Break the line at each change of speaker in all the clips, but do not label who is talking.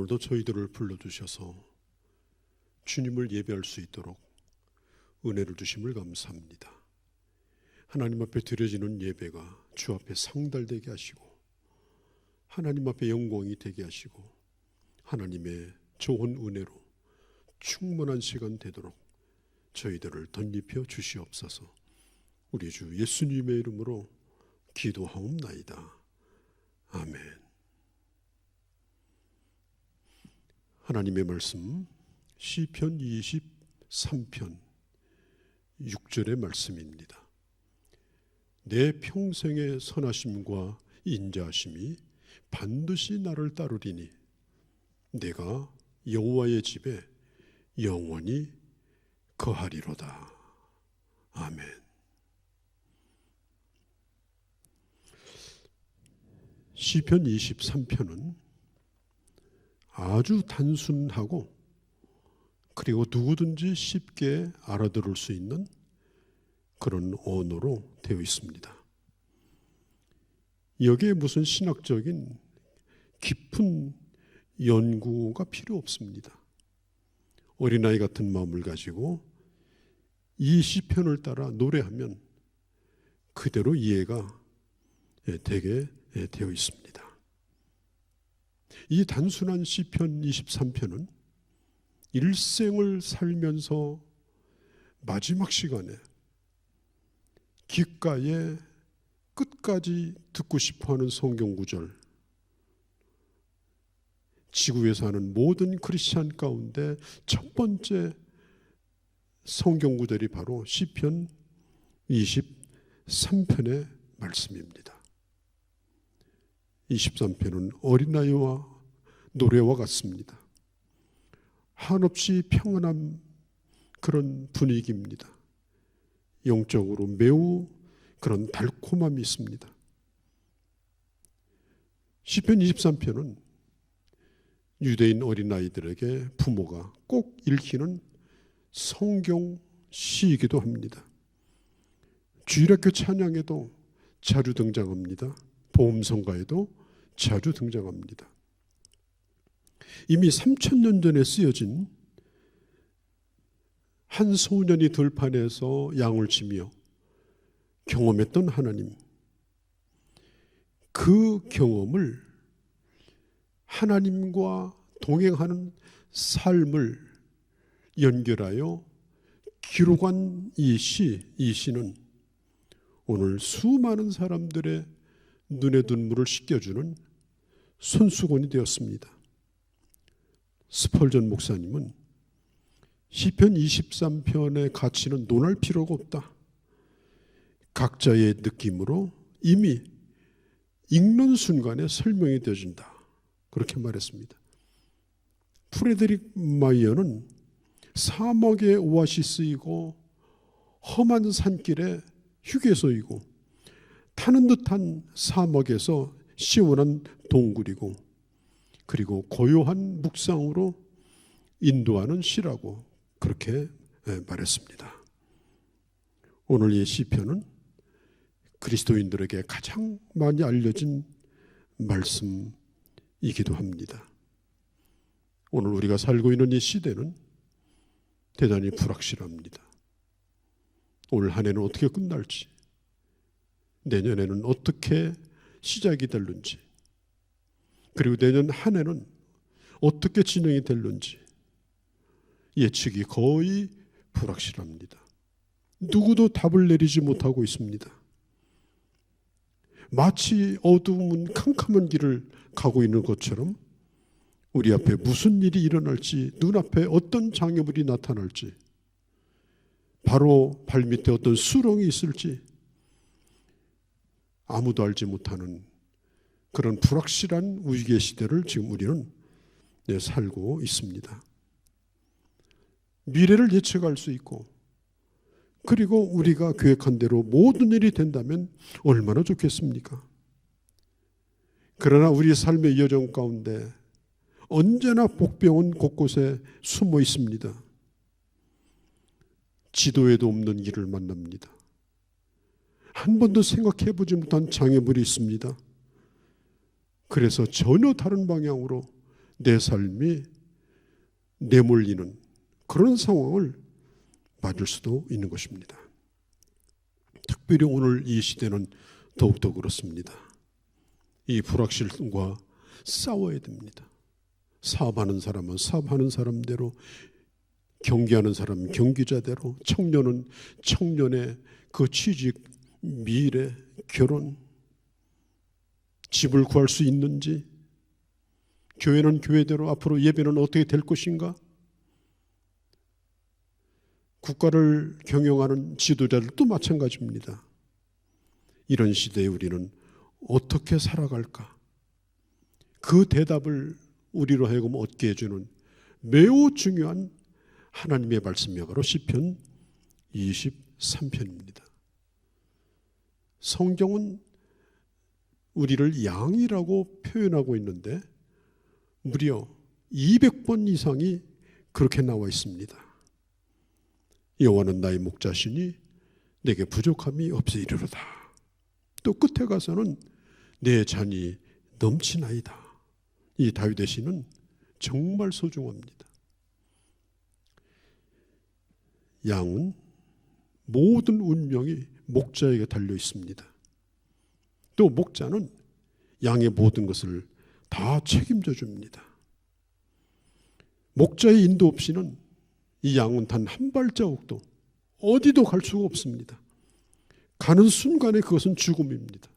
오늘도 저희들을 불러주셔서 주님을 예배할 수 있도록 은혜를 주심을 감사합니다. 하나님 앞에 드려지는 예배가 주 앞에 상달되게 하시고 하나님 앞에 영광이 되게 하시고 하나님의 좋은 은혜로 충만한 시간 되도록 저희들을 덧입혀 주시옵소서. 우리 주 예수님의 이름으로 기도하옵나이다. 아멘. 하나님의 말씀 시편 23편 6절의 말씀입니다. 내 평생의 선하심과 인자하심이 반드시 나를 따르리니 내가 여호와의 집에 영원히 거하리로다. 아멘. 시편 23편은 아주 단순하고 그리고 누구든지 쉽게 알아들을 수 있는 그런 언어로 되어 있습니다. 여기에 무슨 신학적인 깊은 연구가 필요 없습니다. 어린아이 같은 마음을 가지고 이 시편을 따라 노래하면 그대로 이해가 되게 되어 있습니다. 이 단순한 시편 23편은 일생을 살면서 마지막 시간에 귓가에 끝까지 듣고 싶어하는 성경 구절, 지구에 사는 모든 크리스찬 가운데 첫 번째 성경 구절이 바로 시편 23편의 말씀입니다. 23편은 어린아이와 노래와 같습니다. 한없이 평안한 그런 분위기입니다. 영적으로 매우 그런 달콤함이 있습니다. 시편 23편은 유대인 어린아이들에게 부모가 꼭 읽히는 성경 시이기도 합니다. 주일학교 찬양에도 자주 등장합니다. 보험성가에도 자주 등장합니다. 이미 3000년 전에 쓰여진 한 소년이 들판에서 양을 치며 경험했던 하나님, 그 경험을 하나님과 동행하는 삶을 연결하여 기록한 이 시는 오늘 수많은 사람들의 눈에 눈물을 씻겨주는 손수건이 되었습니다. 스펄전 목사님은 시편 23편의 가치는 논할 필요가 없다. 각자의 느낌으로 이미 읽는 순간에 설명이 되어진다. 그렇게 말했습니다. 프레드릭 마이어는 사막의 오아시스이고 험한 산길의 휴게소이고 타는 듯한 사막에서 시원한 동굴이고 그리고 고요한 묵상으로 인도하는 시라고 그렇게 말했습니다. 오늘 이 시편은 그리스도인들에게 가장 많이 알려진 말씀이기도 합니다. 오늘 우리가 살고 있는 이 시대는 대단히 불확실합니다. 올 한 해는 어떻게 끝날지, 내년에는 어떻게 시작이 될는지, 그리고 내년 한 해는 어떻게 진행이 될는지 예측이 거의 불확실합니다. 누구도 답을 내리지 못하고 있습니다. 마치 어두운 캄캄한 길을 가고 있는 것처럼 우리 앞에 무슨 일이 일어날지, 눈앞에 어떤 장애물이 나타날지, 바로 발밑에 어떤 수렁이 있을지 아무도 알지 못하는 그런 불확실한 위기의 시대를 지금 우리는 살고 있습니다. 미래를 예측할 수 있고 그리고 우리가 계획한 대로 모든 일이 된다면 얼마나 좋겠습니까? 그러나 우리 삶의 여정 가운데 언제나 복병은 곳곳에 숨어 있습니다. 지도에도 없는 길을 만납니다. 한 번도 생각해보지 못한 장애물이 있습니다. 그래서 전혀 다른 방향으로 내 삶이 내몰리는 그런 상황을 맞을 수도 있는 것입니다. 특별히 오늘 이 시대는 더욱더 그렇습니다. 이 불확실성과 싸워야 됩니다. 사업하는 사람은 사업하는 사람대로, 경기하는 사람은 경기자대로, 청년은 청년의 그 취직, 미래, 결혼, 집을 구할 수 있는지, 교회는 교회대로 앞으로 예배는 어떻게 될 것인가, 국가를 경영하는 지도자들도 마찬가지입니다. 이런 시대에 우리는 어떻게 살아갈까? 그 대답을 우리로 하여금 얻게 해주는 매우 중요한 하나님의 말씀이 바로 시편 23편입니다. 성경은 우리를 양이라고 표현하고 있는데 무려 200번 이상이 그렇게 나와 있습니다. 여호와는 나의 목자시니 내게 부족함이 없으리로다. 또 끝에 가서는 내 잔이 넘치나이다. 이 다윗의 시는 정말 소중합니다. 양은 모든 운명이 목자에게 달려 있습니다. 또 목자는 양의 모든 것을 다 책임져 줍니다. 목자의 인도 없이는 이 양은 단 한 발자국도 어디도 갈 수가 없습니다. 가는 순간에 그것은 죽음입니다.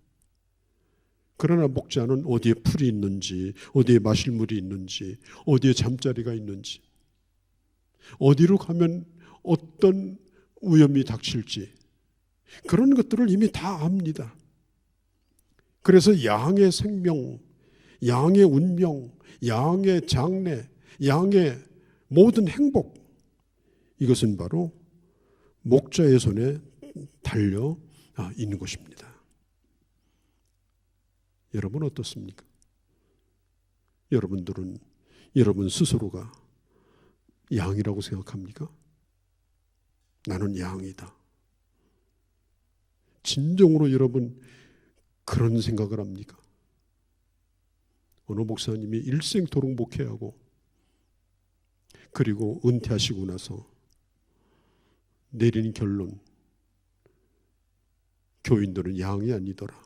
그러나 목자는 어디에 풀이 있는지, 어디에 마실 물이 있는지, 어디에 잠자리가 있는지, 어디로 가면 어떤 위험이 닥칠지, 그런 것들을 이미 다 압니다. 그래서 양의 생명, 양의 운명, 양의 장래, 양의 모든 행복, 이것은 바로 목자의 손에 달려 있는 것입니다. 여러분 어떻습니까? 여러분들은 여러분 스스로가 양이라고 생각합니까? 나는 양이다. 진정으로 여러분 그런 생각을 합니까? 어느 목사님이 일생토록 목회하고 그리고 은퇴하시고 나서 내린 결론, 교인들은 양이 아니더라.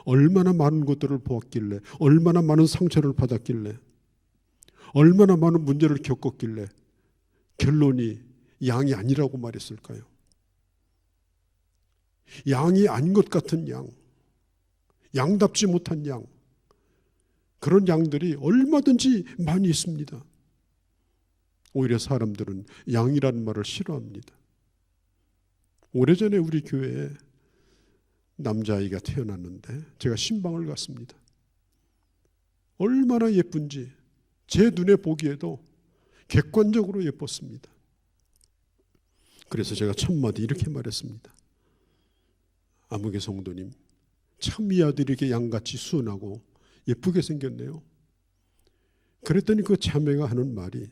얼마나 많은 것들을 보았길래, 얼마나 많은 상처를 받았길래, 얼마나 많은 문제를 겪었길래 결론이 양이 아니라고 말했을까요? 양이 아닌 것 같은 양, 양답지 못한 양, 그런 양들이 얼마든지 많이 있습니다. 오히려 사람들은 양이라는 말을 싫어합니다. 오래전에 우리 교회에 남자아이가 태어났는데 제가 신방을 갔습니다. 얼마나 예쁜지 제 눈에 보기에도 객관적으로 예뻤습니다. 그래서 제가 첫마디 이렇게 말했습니다. 아무개 성도님, 참 이 아들이 이렇게 양같이 순하고 예쁘게 생겼네요. 그랬더니 그 자매가 하는 말이,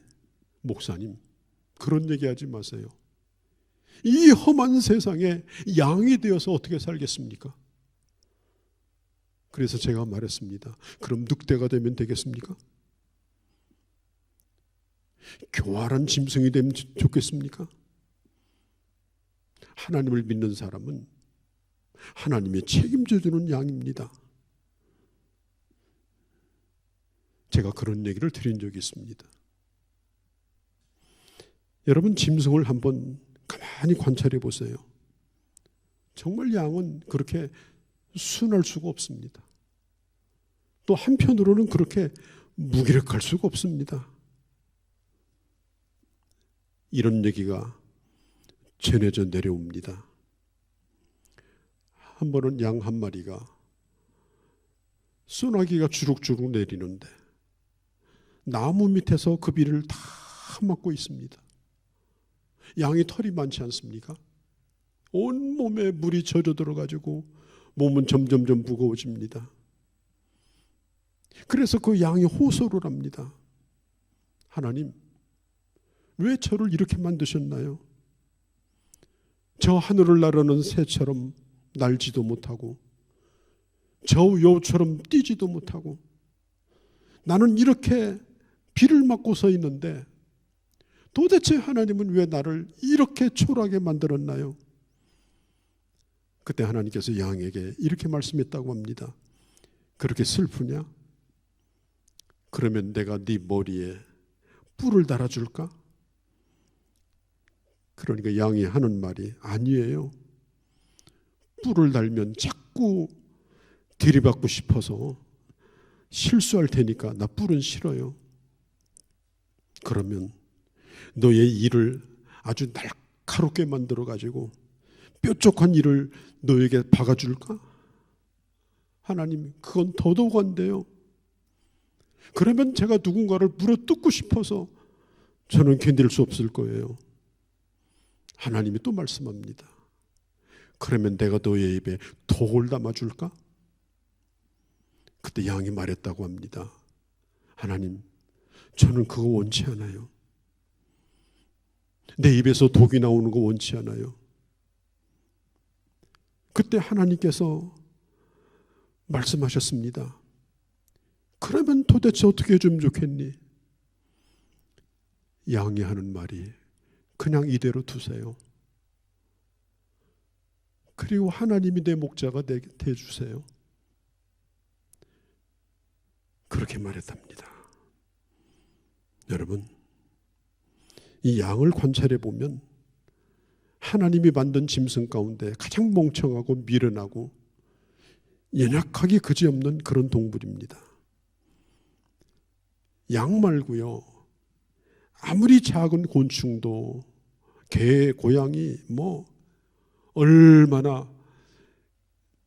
목사님, 그런 얘기하지 마세요. 이 험한 세상에 양이 되어서 어떻게 살겠습니까? 그래서 제가 말했습니다. 그럼 늑대가 되면 되겠습니까? 교활한 짐승이 되면 좋겠습니까? 하나님을 믿는 사람은 하나님이 책임져 주는 양입니다. 제가 그런 얘기를 드린 적이 있습니다. 여러분 짐승을 한번 가만히 관찰해 보세요. 정말 양은 그렇게 순할 수가 없습니다. 또 한편으로는 그렇게 무기력할 수가 없습니다. 이런 얘기가 전해져 내려옵니다. 한 번은 양 한 마리가 소나기가 주룩주룩 내리는데 나무 밑에서 그 비를 다 맞고 있습니다. 양이 털이 많지 않습니까? 온 몸에 물이 젖어 들어가지고 몸은 점점점 무거워집니다. 그래서 그 양이 호소를 합니다. 하나님, 왜 저를 이렇게 만드셨나요? 저 하늘을 나르는 새처럼 날지도 못하고 저 여우처럼 뛰지도 못하고 나는 이렇게 비를 맞고 서 있는데 도대체 하나님은 왜 나를 이렇게 초라하게 만들었나요? 그때 하나님께서 양에게 이렇게 말씀했다고 합니다. 그렇게 슬프냐? 그러면 내가 네 머리에 뿔을 달아줄까? 그러니까 양이 하는 말이 아니에요. 뿔을 달면 자꾸 들이받고 싶어서 실수할 테니까 나 뿔은 싫어요. 그러면 너의 이를 아주 날카롭게 만들어가지고 뾰족한 이를 너에게 박아줄까? 하나님, 그건 더더욱 안 돼요. 그러면 제가 누군가를 물어뜯고 싶어서 저는 견딜 수 없을 거예요. 하나님이 또 말씀합니다. 그러면 내가 너의 입에 독을 담아줄까? 그때 양이 말했다고 합니다. 하나님, 저는 그거 원치 않아요. 내 입에서 독이 나오는 거 원치 않아요. 그때 하나님께서 말씀하셨습니다. 그러면 도대체 어떻게 해주면 좋겠니? 양이 하는 말이 그냥 이대로 두세요. 그리고 하나님이 내 목자가 돼 주세요. 그렇게 말했답니다. 여러분, 이 양을 관찰해 보면 하나님이 만든 짐승 가운데 가장 멍청하고 미련하고 연약하기 그지없는 그런 동물입니다. 양 말고요, 아무리 작은 곤충도 개, 고양이 얼마나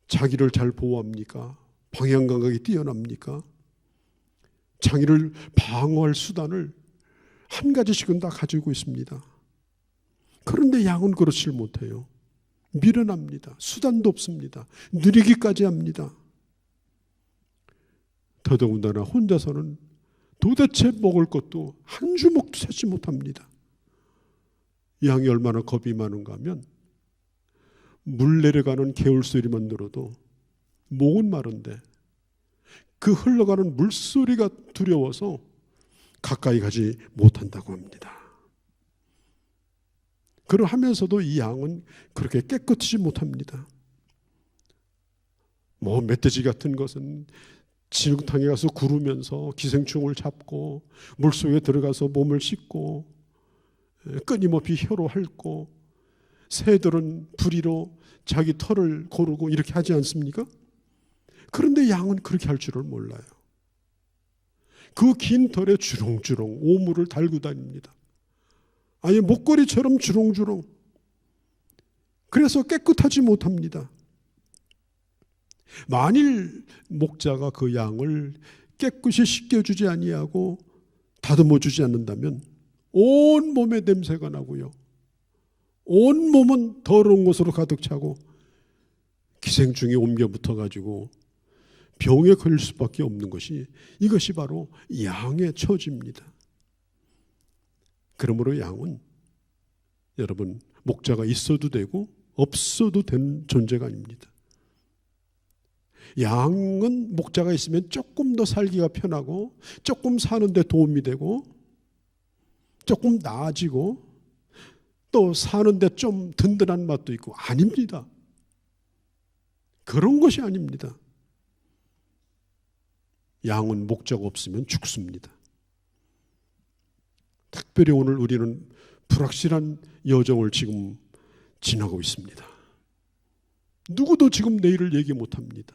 자기를 잘 보호합니까? 방향 감각이 뛰어납니까? 자기를 방어할 수단을 한 가지씩은 다 가지고 있습니다. 그런데 양은 그렇지 못해요. 미련합니다. 수단도 없습니다. 느리기까지 합니다. 더더군다나 혼자서는 도대체 먹을 것도 한 주먹도 채지 못합니다. 양이 얼마나 겁이 많은가 하면 물 내려가는 개울 소리만 들어도 목은 마른데 그 흘러가는 물소리가 두려워서 가까이 가지 못한다고 합니다. 그러하면서도 이 양은 그렇게 깨끗하지 못합니다. 멧돼지 같은 것은 진흙탕에 가서 구르면서 기생충을 잡고 물속에 들어가서 몸을 씻고 끊임없이 혀로 핥고, 새들은 부리로 자기 털을 고르고 이렇게 하지 않습니까? 그런데 양은 그렇게 할 줄을 몰라요. 그 긴 털에 주렁주렁 오물을 달고 다닙니다. 아예 목걸이처럼 주렁주렁. 그래서 깨끗하지 못합니다. 만일 목자가 그 양을 깨끗이 씻겨주지 아니하고 다듬어주지 않는다면 온 몸에 냄새가 나고요, 온 몸은 더러운 것으로 가득 차고 기생충이 옮겨 붙어가지고 병에 걸릴 수밖에 없는 것이, 이것이 바로 양의 처지입니다. 그러므로 양은 여러분, 목자가 있어도 되고 없어도 되는 존재가 아닙니다. 양은 목자가 있으면 조금 더 살기가 편하고 조금 사는 데 도움이 되고 조금 나아지고 또 사는 데 좀 든든한 맛도 있고, 아닙니다. 그런 것이 아닙니다. 양은 목자가 없으면 죽습니다. 특별히 오늘 우리는 불확실한 여정을 지금 지나고 있습니다. 누구도 지금 내일을 얘기 못합니다.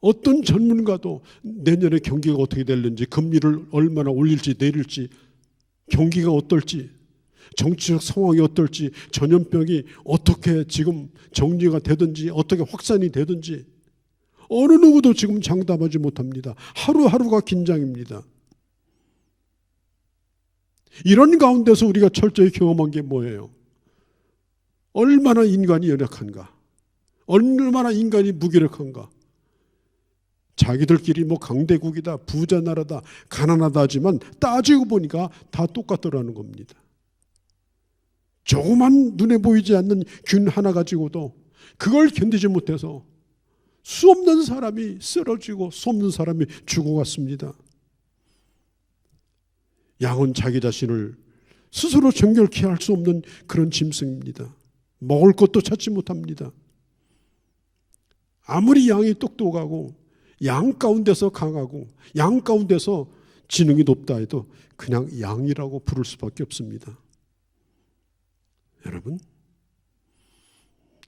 어떤 전문가도 내년에 경기가 어떻게 될는지, 금리를 얼마나 올릴지 내릴지, 경기가 어떨지, 정치적 상황이 어떨지, 전염병이 어떻게 지금 정리가 되든지 어떻게 확산이 되든지 어느 누구도 지금 장담하지 못합니다. 하루하루가 긴장입니다. 이런 가운데서 우리가 철저히 경험한 게 뭐예요? 얼마나 인간이 연약한가, 얼마나 인간이 무기력한가. 자기들끼리 강대국이다, 부자 나라다, 가난하다 하지만 따지고 보니까 다 똑같더라는 겁니다. 조그만 눈에 보이지 않는 균 하나 가지고도 그걸 견디지 못해서 수 없는 사람이 쓰러지고 수 없는 사람이 죽어갔습니다. 양은 자기 자신을 스스로 정결케 할 수 없는 그런 짐승입니다. 먹을 것도 찾지 못합니다. 아무리 양이 똑똑하고 양 가운데서 강하고 양 가운데서 지능이 높다 해도 그냥 양이라고 부를 수밖에 없습니다. 여러분,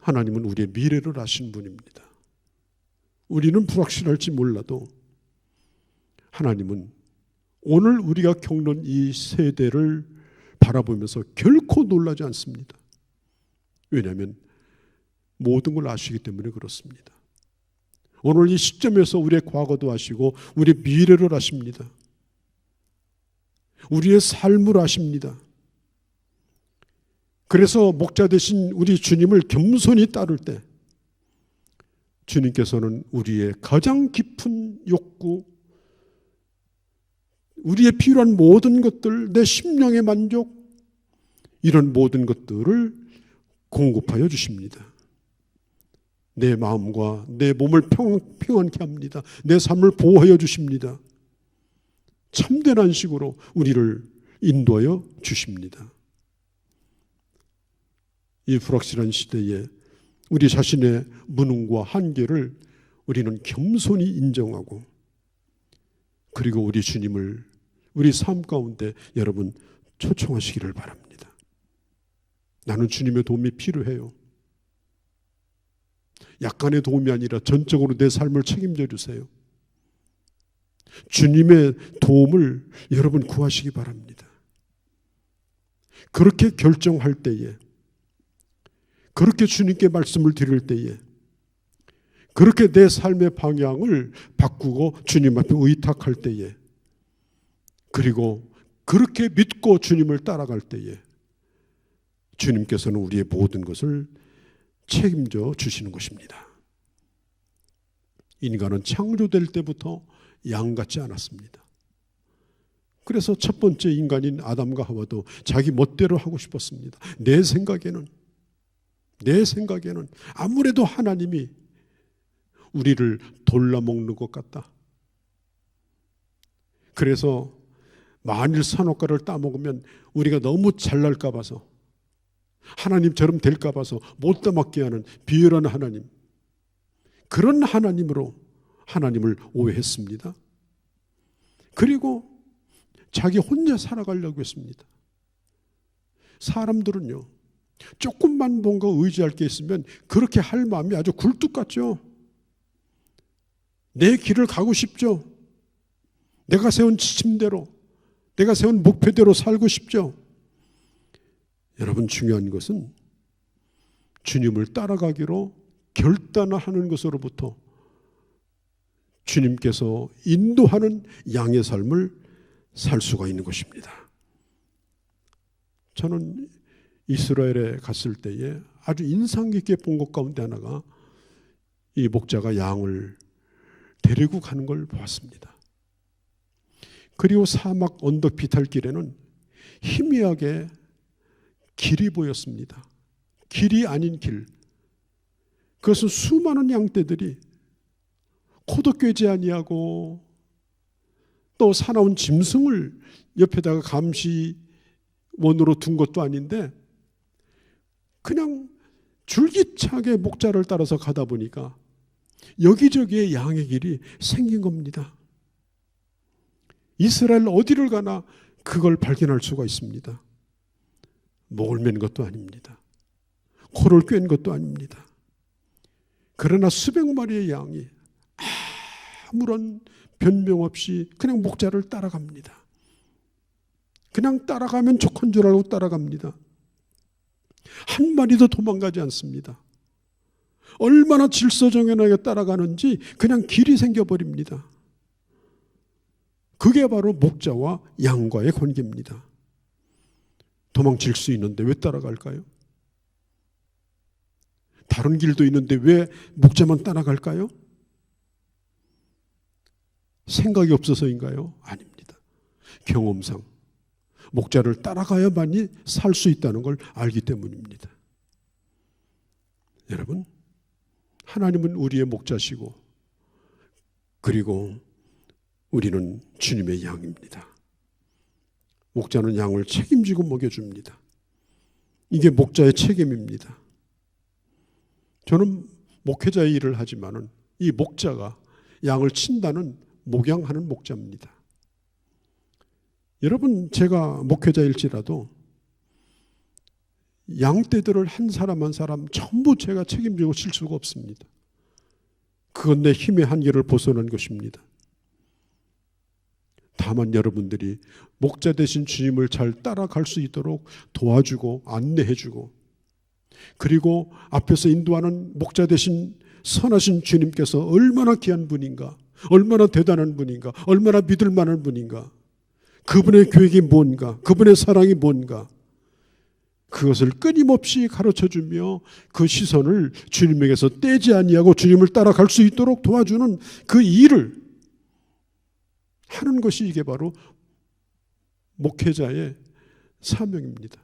하나님은 우리의 미래를 아신 분입니다. 우리는 불확실할지 몰라도 하나님은 오늘 우리가 겪는 이 세대를 바라보면서 결코 놀라지 않습니다. 왜냐하면 모든 걸 아시기 때문에 그렇습니다. 오늘 이 시점에서 우리의 과거도 아시고 우리의 미래를 아십니다. 우리의 삶을 아십니다. 그래서 목자 되신 우리 주님을 겸손히 따를 때 주님께서는 우리의 가장 깊은 욕구, 우리의 필요한 모든 것들, 내 심령의 만족, 이런 모든 것들을 공급하여 주십니다. 내 마음과 내 몸을 평안케 합니다. 내 삶을 보호하여 주십니다. 참된 안식으로 우리를 인도하여 주십니다. 이 불확실한 시대에 우리 자신의 무능과 한계를 우리는 겸손히 인정하고, 그리고 우리 주님을 우리 삶 가운데 여러분 초청하시기를 바랍니다. 나는 주님의 도움이 필요해요. 약간의 도움이 아니라 전적으로 내 삶을 책임져 주세요. 주님의 도움을 여러분 구하시기 바랍니다. 그렇게 결정할 때에, 그렇게 주님께 말씀을 드릴 때에, 그렇게 내 삶의 방향을 바꾸고 주님 앞에 의탁할 때에, 그리고 그렇게 믿고 주님을 따라갈 때에 주님께서는 우리의 모든 것을 책임져 주시는 것입니다. 인간은 창조될 때부터 양 같지 않았습니다. 그래서 첫 번째 인간인 아담과 하와도 자기 멋대로 하고 싶었습니다. 내 생각에는 아무래도 하나님이 우리를 돌라먹는 것 같다. 그래서 만일 선악과를 따먹으면 우리가 너무 잘날까 봐서, 하나님처럼 될까 봐서 못 따먹게 하는 비열한 하나님, 그런 하나님으로 하나님을 오해했습니다. 그리고 자기 혼자 살아가려고 했습니다. 사람들은요, 조금만 뭔가 의지할 게 있으면 그렇게 할 마음이 아주 굴뚝 같죠. 내 길을 가고 싶죠. 내가 세운 지침대로, 내가 세운 목표대로 살고 싶죠. 여러분, 중요한 것은 주님을 따라가기로 결단하는 것으로부터 주님께서 인도하는 양의 삶을 살 수가 있는 것입니다. 저는 이스라엘에 갔을 때에 아주 인상 깊게 본 것 가운데 하나가 이 목자가 양을 데리고 가는 걸 보았습니다. 그리고 사막 언덕 비탈길에는 희미하게 길이 보였습니다. 길이 아닌 길. 그것은 수많은 양떼들이 코도 꿰지 아니하고 또 사나운 짐승을 옆에다가 감시원으로 둔 것도 아닌데 그냥 줄기차게 목자를 따라서 가다 보니까 여기저기에 양의 길이 생긴 겁니다. 이스라엘 어디를 가나 그걸 발견할 수가 있습니다. 목을 맨 것도 아닙니다. 코를 꿰는 것도 아닙니다. 그러나 수백 마리의 양이 아무런 변명 없이 그냥 목자를 따라갑니다. 그냥 따라가면 족한 줄 알고 따라갑니다. 한 마리도 도망가지 않습니다. 얼마나 질서정연하게 따라가는지 그냥 길이 생겨버립니다. 그게 바로 목자와 양과의 관계입니다. 도망칠 수 있는데 왜 따라갈까요? 다른 길도 있는데 왜 목자만 따라갈까요? 생각이 없어서인가요? 아닙니다. 경험상 목자를 따라가야만이 살 수 있다는 걸 알기 때문입니다. 여러분, 하나님은 우리의 목자시고 그리고 우리는 주님의 양입니다. 목자는 양을 책임지고 먹여줍니다. 이게 목자의 책임입니다. 저는 목회자의 일을 하지만은 이 목자가 양을 친다는 목양하는 목자입니다. 여러분, 제가 목회자일지라도 양떼들을 한 사람 한 사람 전부 제가 책임지고 칠 수가 없습니다. 그건 내 힘의 한계를 벗어난 것입니다. 다만 여러분들이 목자 되신 주님을 잘 따라갈 수 있도록 도와주고 안내해주고, 그리고 앞에서 인도하는 목자 되신 선하신 주님께서 얼마나 귀한 분인가, 얼마나 대단한 분인가, 얼마나 믿을 만한 분인가, 그분의 계획이 뭔가, 그분의 사랑이 뭔가, 그것을 끊임없이 가르쳐주며 그 시선을 주님에게서 떼지 아니하고 주님을 따라갈 수 있도록 도와주는 그 일을 하는 것이 이게 바로 목회자의 사명입니다.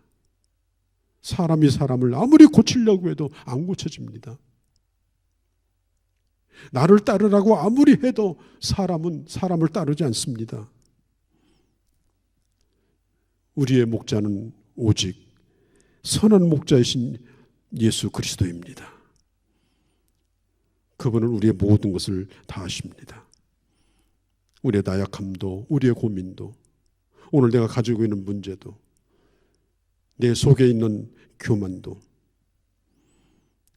사람이 사람을 아무리 고치려고 해도 안 고쳐집니다. 나를 따르라고 아무리 해도 사람은 사람을 따르지 않습니다. 우리의 목자는 오직 선한 목자이신 예수 그리스도입니다. 그분은 우리의 모든 것을 다 아십니다. 우리의 나약함도, 우리의 고민도, 오늘 내가 가지고 있는 문제도, 내 속에 있는 교만도,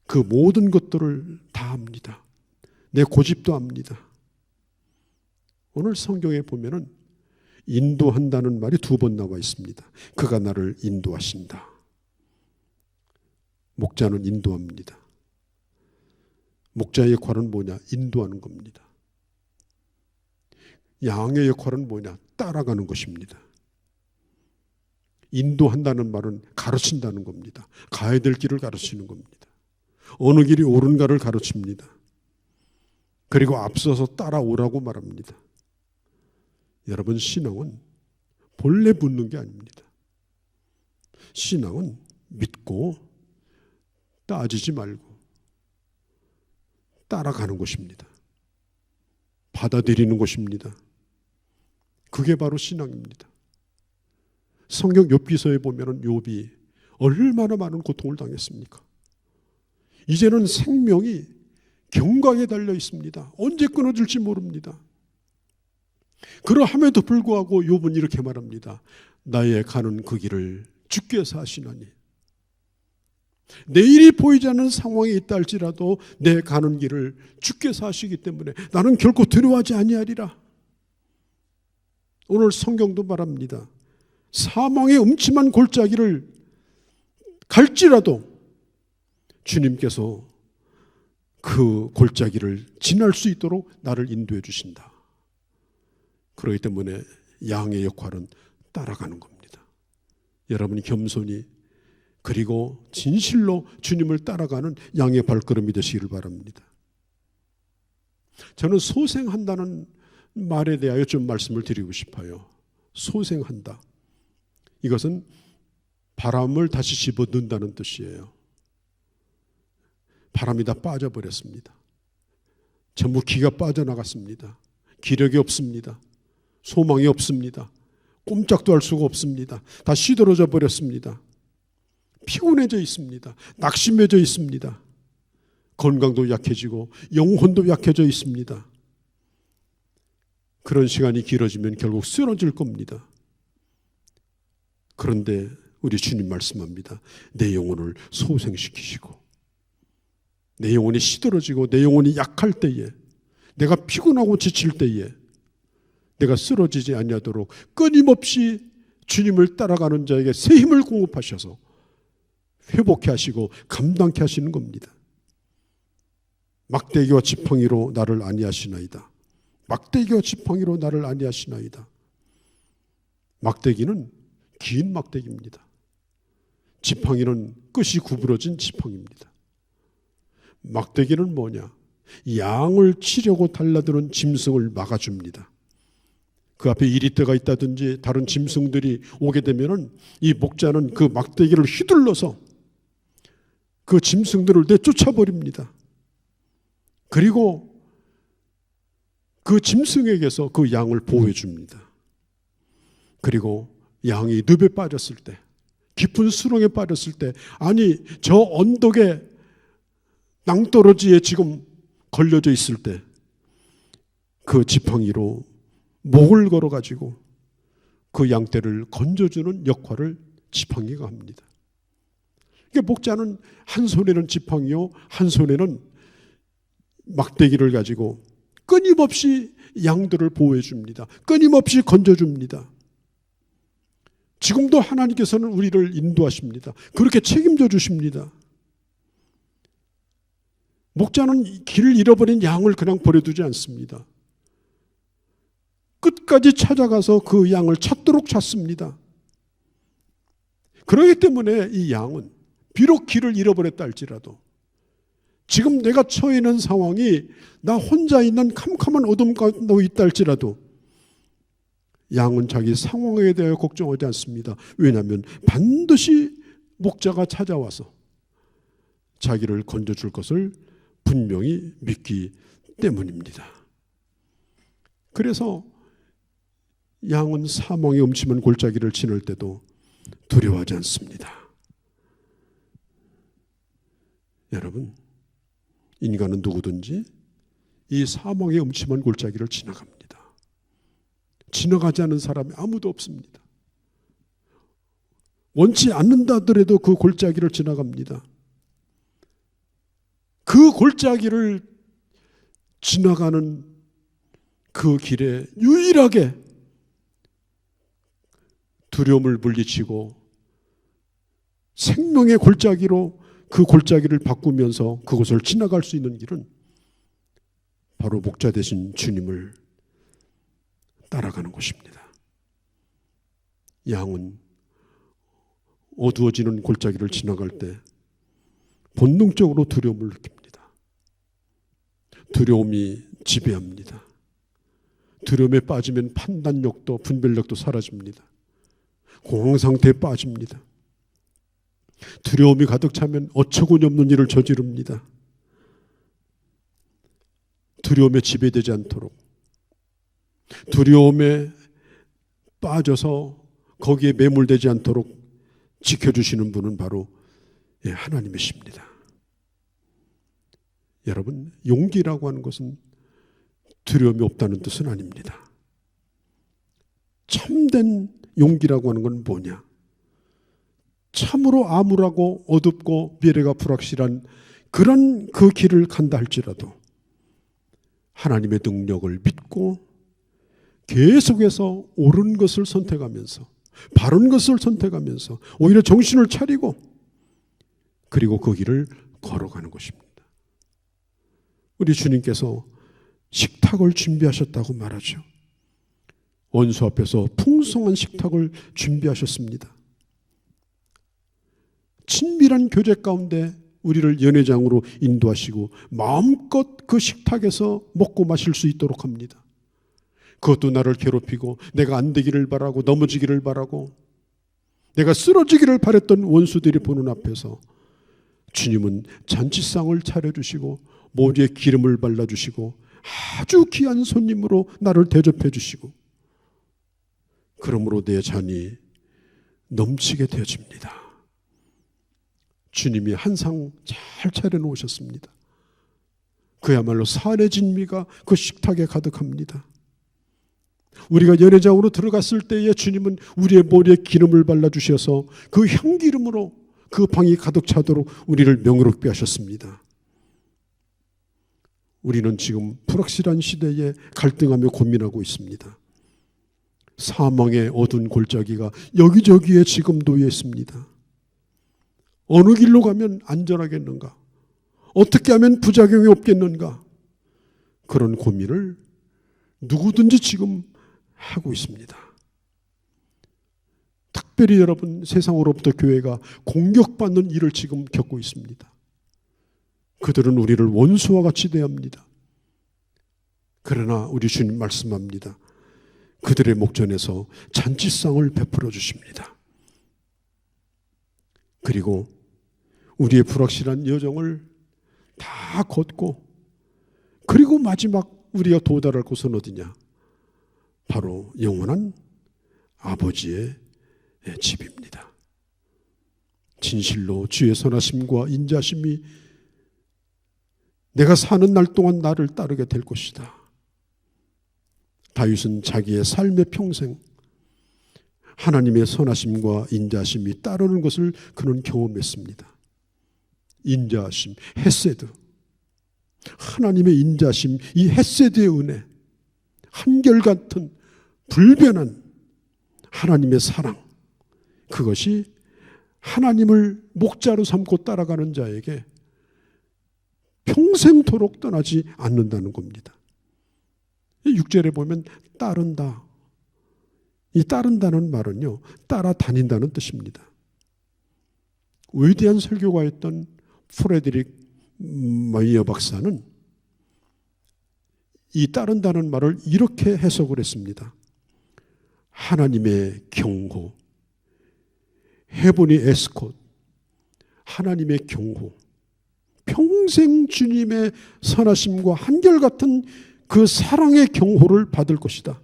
그 모든 것들을 다 압니다. 내 고집도 압니다. 오늘 성경에 보면은 인도한다는 말이 2번 나와 있습니다. 그가 나를 인도하신다. 목자는 인도합니다. 목자의 역할은 뭐냐? 인도하는 겁니다. 양의 역할은 뭐냐? 따라가는 것입니다. 인도한다는 말은 가르친다는 겁니다. 가야 될 길을 가르치는 겁니다. 어느 길이 옳은가를 가르칩니다. 그리고 앞서서 따라오라고 말합니다. 여러분, 신앙은 본래 붙는 게 아닙니다. 신앙은 믿고 따지지 말고 따라가는 것입니다. 받아들이는 것입니다. 그게 바로 신앙입니다. 성경 욥기서에 보면은 욥이 얼마나 많은 고통을 당했습니까? 이제는 생명이 경각에 달려 있습니다. 언제 끊어질지 모릅니다. 그러함에도 불구하고 욥은 이렇게 말합니다. 나의 가는 그 길을 주께서 하시나니, 내일이 보이지 않는 상황에 있다 할지라도 내 가는 길을 주께서 하시기 때문에 나는 결코 두려워하지 아니하리라. 오늘 성경도 말합니다. 사망의 음침한 골짜기를 갈지라도 주님께서 그 골짜기를 지날 수 있도록 나를 인도해 주신다. 그렇기 때문에 양의 역할은 따라가는 겁니다. 여러분이 겸손히 그리고 진실로 주님을 따라가는 양의 발걸음이 되시기를 바랍니다. 저는 소생한다는 말에 대하여 좀 말씀을 드리고 싶어요. 소생한다. 이것은 바람을 다시 집어넣는다는 뜻이에요. 바람이 다 빠져버렸습니다. 전부 기가 빠져나갔습니다. 기력이 없습니다. 소망이 없습니다. 꼼짝도 할 수가 없습니다. 다 시들어져 버렸습니다. 피곤해져 있습니다. 낙심해져 있습니다. 건강도 약해지고 영혼도 약해져 있습니다. 그런 시간이 길어지면 결국 쓰러질 겁니다. 그런데 우리 주님 말씀합니다. 내 영혼을 소생시키시고, 내 영혼이 시들어지고 내 영혼이 약할 때에, 내가 피곤하고 지칠 때에 내가 쓰러지지 아니하도록 끊임없이 주님을 따라가는 자에게 새 힘을 공급하셔서 회복케 하시고 감당케 하시는 겁니다. 막대기와 지팡이로 나를 아니하시나이다. 막대기와 지팡이로 나를 아니하시나이다. 막대기는 긴 막대기입니다. 지팡이는 끝이 구부러진 지팡이입니다. 막대기는 뭐냐? 양을 치려고 달라드는 짐승을 막아줍니다. 그 앞에 이리떼가 있다든지 다른 짐승들이 오게 되면은 이 목자는 그 막대기를 휘둘러서 그 짐승들을 내쫓아버립니다. 그리고 그 짐승에게서 그 양을 보호해 줍니다. 그리고 양이 늪에 빠졌을 때, 깊은 수렁에 빠졌을 때, 아니 저 언덕에 낭떠러지에 지금 걸려져 있을 때 그 지팡이로 목을 걸어가지고 그 양떼를 건져주는 역할을 지팡이가 합니다. 그러니까 목자는 한 손에는 지팡이요, 한 손에는 막대기를 가지고 끊임없이 양들을 보호해 줍니다. 끊임없이 건져줍니다. 지금도 하나님께서는 우리를 인도하십니다. 그렇게 책임져 주십니다. 목자는 길을 잃어버린 양을 그냥 버려두지 않습니다. 끝까지 찾아가서 그 양을 찾도록 찾습니다. 그렇기 때문에 이 양은 비록 길을 잃어버렸다 할지라도, 지금 내가 처해 있는 상황이 나 혼자 있는 캄캄한 어둠 가운데 있다 할지라도 양은 자기 상황에 대하여 걱정하지 않습니다. 왜냐하면 반드시 목자가 찾아와서 자기를 건져줄 것을 분명히 믿기 때문입니다. 그래서 양은 사망의 음침한 골짜기를 지날 때도 두려워하지 않습니다. 여러분, 인간은 누구든지 이 사망의 음침한 골짜기를 지나갑니다. 지나가지 않은 사람이 아무도 없습니다. 원치 않는다 하더라도 그 골짜기를 지나갑니다. 그 골짜기를 지나가는 그 길에 유일하게 두려움을 물리치고 생명의 골짜기로 그 골짜기를 바꾸면서 그곳을 지나갈 수 있는 길은 바로 목자 되신 주님을 따라가는 곳입니다. 양은 어두워지는 골짜기를 지나갈 때 본능적으로 두려움을 느낍니다. 두려움이 지배합니다. 두려움에 빠지면 판단력도 분별력도 사라집니다. 공황 상태에 빠집니다. 두려움이 가득 차면 어처구니 없는 일을 저지릅니다. 두려움에 지배되지 않도록, 두려움에 빠져서 거기에 매몰되지 않도록 지켜주시는 분은 바로 하나님이십니다. 여러분, 용기라고 하는 것은 두려움이 없다는 뜻은 아닙니다. 참된 용기라고 하는 건 뭐냐? 참으로 암울하고 어둡고 미래가 불확실한 그런 그 길을 간다 할지라도 하나님의 능력을 믿고 계속해서 옳은 것을 선택하면서, 바른 것을 선택하면서 오히려 정신을 차리고 그리고 그 길을 걸어가는 것입니다. 우리 주님께서 식탁을 준비하셨다고 말하죠. 원수 앞에서 풍성한 식탁을 준비하셨습니다. 친밀한 교제 가운데 우리를 연회장으로 인도하시고 마음껏 그 식탁에서 먹고 마실 수 있도록 합니다. 그것도 나를 괴롭히고 내가 안 되기를 바라고 넘어지기를 바라고 내가 쓰러지기를 바랬던 원수들이 보는 앞에서 주님은 잔치상을 차려주시고 머리에 기름을 발라주시고 아주 귀한 손님으로 나를 대접해 주시고 그러므로 내 잔이 넘치게 되어집니다. 주님이 한 상 잘 차려놓으셨습니다. 그야말로 산의 진미가 그 식탁에 가득합니다. 우리가 연회장으로 들어갔을 때에 주님은 우리의 머리에 기름을 발라주셔서 그 향기름으로 그 방이 가득 차도록 우리를 명예롭게 하셨습니다. 우리는 지금 불확실한 시대에 갈등하며 고민하고 있습니다. 사망의 어두운 골짜기가 여기저기에 지금 놓여 있습니다. 어느 길로 가면 안전하겠는가? 어떻게 하면 부작용이 없겠는가? 그런 고민을 누구든지 지금 하고 있습니다. 특별히 여러분, 세상으로부터 교회가 공격받는 일을 지금 겪고 있습니다. 그들은 우리를 원수와 같이 대합니다. 그러나 우리 주님 말씀합니다. 그들의 목전에서 잔치상을 베풀어 주십니다. 그리고 우리의 불확실한 여정을 다 걷고 그리고 마지막 우리가 도달할 곳은 어디냐? 바로 영원한 아버지의 집입니다. 진실로 주의 선하심과 인자심이 내가 사는 날 동안 나를 따르게 될 것이다. 다윗은 자기의 삶의 평생 하나님의 선하심과 인자심이 따르는 것을 그는 경험했습니다. 인자심, 헤세드, 하나님의 인자심, 이 헤세드의 은혜, 한결같은 불변한 하나님의 사랑, 그것이 하나님을 목자로 삼고 따라가는 자에게 평생토록 떠나지 않는다는 겁니다. 6절에 보면 따른다. 이 따른다는 말은요, 따라다닌다는 뜻입니다. 위대한 설교가였던 프레드릭 마이어 박사는 이 따른다는 말을 이렇게 해석을 했습니다. 하나님의 경호, 헤브니 에스콧, 하나님의 경호, 평생 주님의 선하심과 한결같은 그 사랑의 경호를 받을 것이다.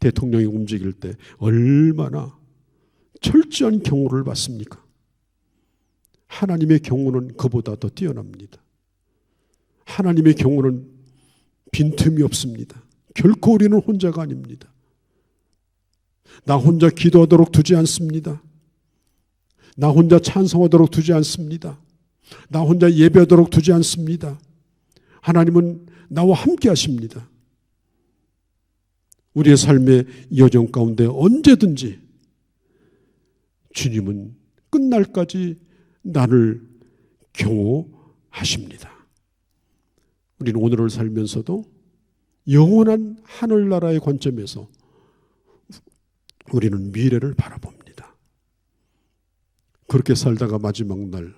대통령이 움직일 때 얼마나 철저한 경호를 받습니까? 하나님의 경호는 그보다 더 뛰어납니다. 하나님의 경호는 빈틈이 없습니다. 결코 우리는 혼자가 아닙니다. 나 혼자 기도하도록 두지 않습니다. 나 혼자 찬송하도록 두지 않습니다. 나 혼자 예배하도록 두지 않습니다. 하나님은 나와 함께 하십니다. 우리의 삶의 여정 가운데 언제든지 주님은 끝날까지 나를 경호하십니다. 우리는 오늘을 살면서도 영원한 하늘나라의 관점에서 우리는 미래를 바라봅니다. 그렇게 살다가 마지막 날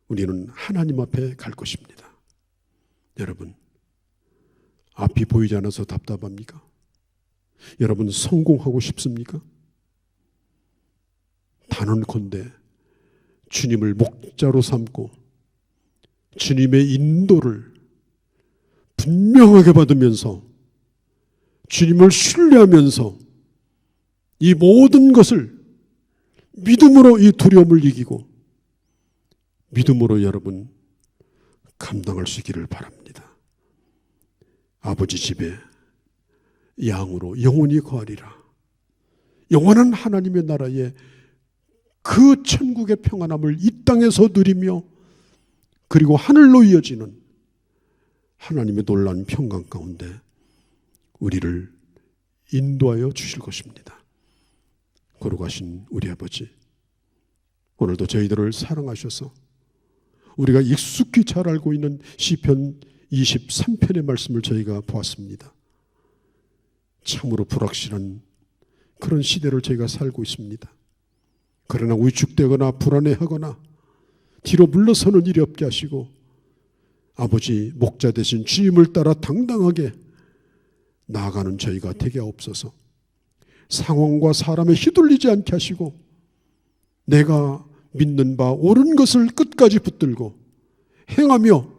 우리는 하나님 앞에 갈 것입니다. 여러분, 앞이 보이지 않아서 답답합니까? 여러분, 성공하고 싶습니까? 단언컨대 주님을 목자로 삼고 주님의 인도를 분명하게 받으면서 주님을 신뢰하면서 이 모든 것을 믿음으로 이 두려움을 이기고 믿음으로 여러분 감당할 수 있기를 바랍니다. 아버지 집에 양으로 영원히 거하리라. 영원한 하나님의 나라에 그 천국의 평안함을 이 땅에서 누리며 그리고 하늘로 이어지는 하나님의 놀라운 평강 가운데 우리를 인도하여 주실 것입니다. 거룩하신 우리 아버지, 오늘도 저희들을 사랑하셔서 우리가 익숙히 잘 알고 있는 시편 23편의 말씀을 저희가 보았습니다. 참으로 불확실한 그런 시대를 저희가 살고 있습니다. 그러나 위축되거나 불안해하거나 뒤로 물러서는 일이 없게 하시고 아버지 목자 되신 주님을 따라 당당하게 나아가는 저희가 되게 하옵소서. 상황과 사람에 휘둘리지 않게 하시고 내가 믿는 바 옳은 것을 끝까지 붙들고 행하며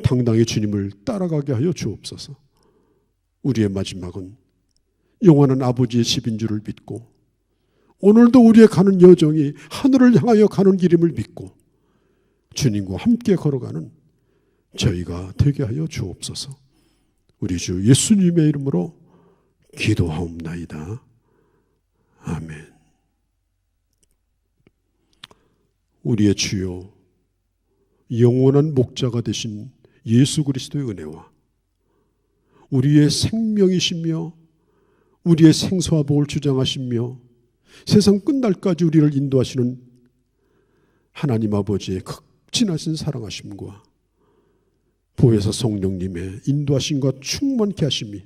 당당히 주님을 따라가게 하여 주옵소서. 우리의 마지막은 영원한 아버지의 집인 줄을 믿고 오늘도 우리의 가는 여정이 하늘을 향하여 가는 길임을 믿고 주님과 함께 걸어가는 저희가 되게 하여 주옵소서. 우리 주 예수님의 이름으로 기도하옵나이다. 아멘. 우리의 주요 영원한 목자가 되신 예수 그리스도의 은혜와 우리의 생명이시며 우리의 생사와 복을 주장하시며 세상 끝날까지 우리를 인도하시는 하나님 아버지의 극진하신 사랑하심과 보혜사 성령님의 인도하심과 충만케 하심이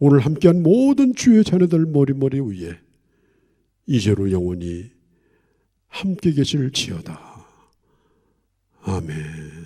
오늘 함께한 모든 주의 자녀들 머리머리 위에 이제로 영원히 함께 계실지어다. 아멘.